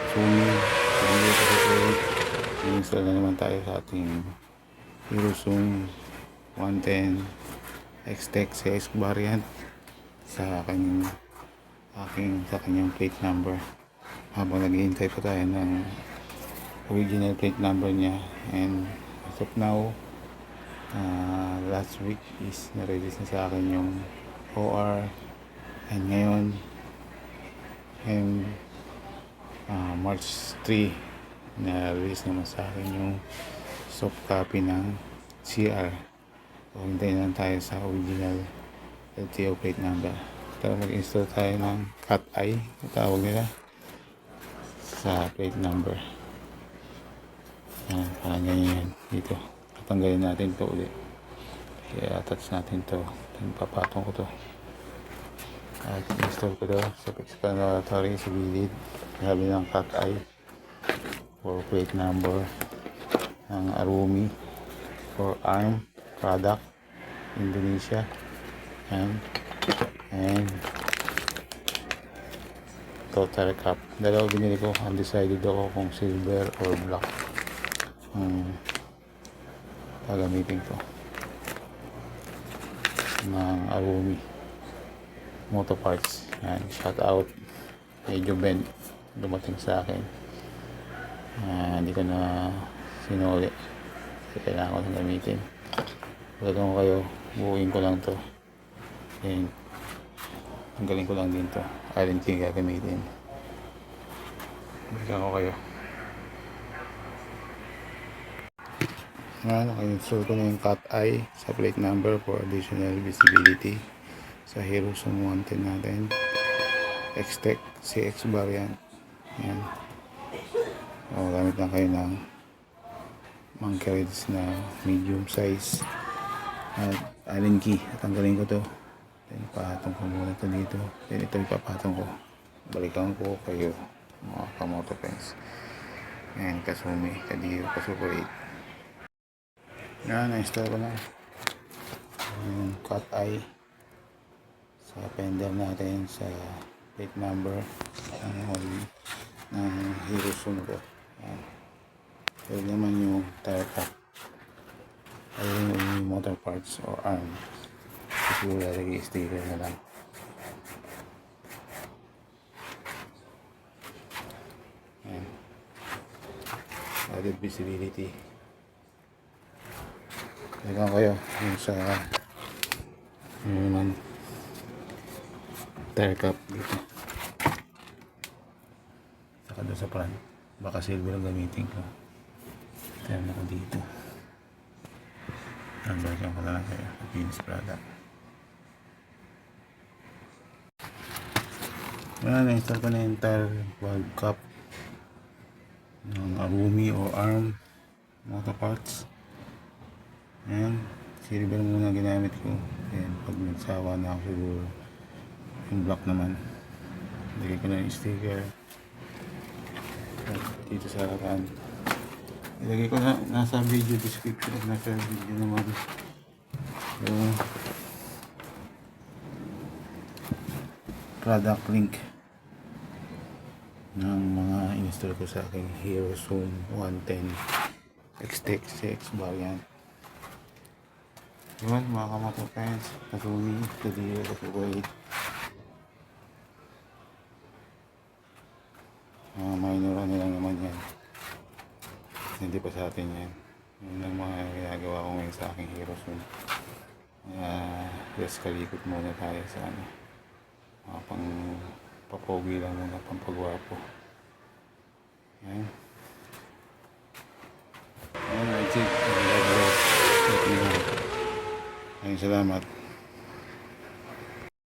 Sumi, i-install na naman tayo sa ating Hirosung 110 X-Tech CS variant sa kanyang plate number. Habang naghihintay pa tayo ng original plate number niya, and as of now, last week is na-release na sa akin yung OR, and ngayon and March 3 na-release naman sa akin yung soft copy ng CR. So hintayin lang tayo sa original LTO plate number. Tara, mag-install tayo ng cat eye, tawag nila, sa plate number. Parang ganyan dito. Tatanggalin natin to ulit, kaya attach natin to, then papatong ko to at install ko to sa explanatory sa gilid. Sabi ng cat eye for plate number ng Arumi for ARM product Indonesia, and total cap. Dalawa binili ko, undecided ako kung silver or black gagamitin ko ng Arumi Moto Parts. Yan, shout out, medyo bend dumating sa akin, hindi ko na sinuli kasi kailangan ko nang gamitin. Gagawin ko kayo, buuin ko lang to, and tanggalin ko lang din to, allen key gagamitin. Balikan ko kayo. Naka-install ko na yung cat eye sa plate number for additional visibility sa Hirosung 110 natin X-Tech CX variant. Yan. Gamit lang kayo ng monkey reeds na medium size at allen key. Tanggalin ko to, then ipatong ko muna to dito, then ito ipapatong ko. Balikan ko kayo mga kamoto friends. Yan, Kasumi, Kadiro, Kasuper 8. Yan, na-install ko na yung cat eye sa fender natin sa plate number ng Hirosung ko. Yan. Ito naman yung tire cap, ayun yung motor parts or arm. Siguro lalagay sticker na lang. Yan. Added visibility. Tignan kayo yung sa yung tire cap dito, saka doon sa front, baka silver ang gamitin ko. Tignan ako dito, balikan ko na lang kayo sa finished product. Na-install ko na yung entire valve cap ng Arumi o ARM Moto Parts. Ayan, silver muna ginamit ko. Ayan, pag nagsawa na ako siguro yung black naman, lagay ko na yung sticker at dito sa harapan ilagay ko na, nasa video description at nasa video naman yung product link ng mga install ko sa aking Hirosung 110 X-Tech CX variant. Yun mga kamoto friends, Kasumi, Kadiro, Kasuper 8. Minor ano lang naman yan, hindi pa sa atin yan. Yun lang mga ginagawa ko ngayon sa aking Hirosung. Just kalikot muna tayo sa mga pang papogi lang muna, pang pagwapo. Yan. That's it. Ayun, salamat.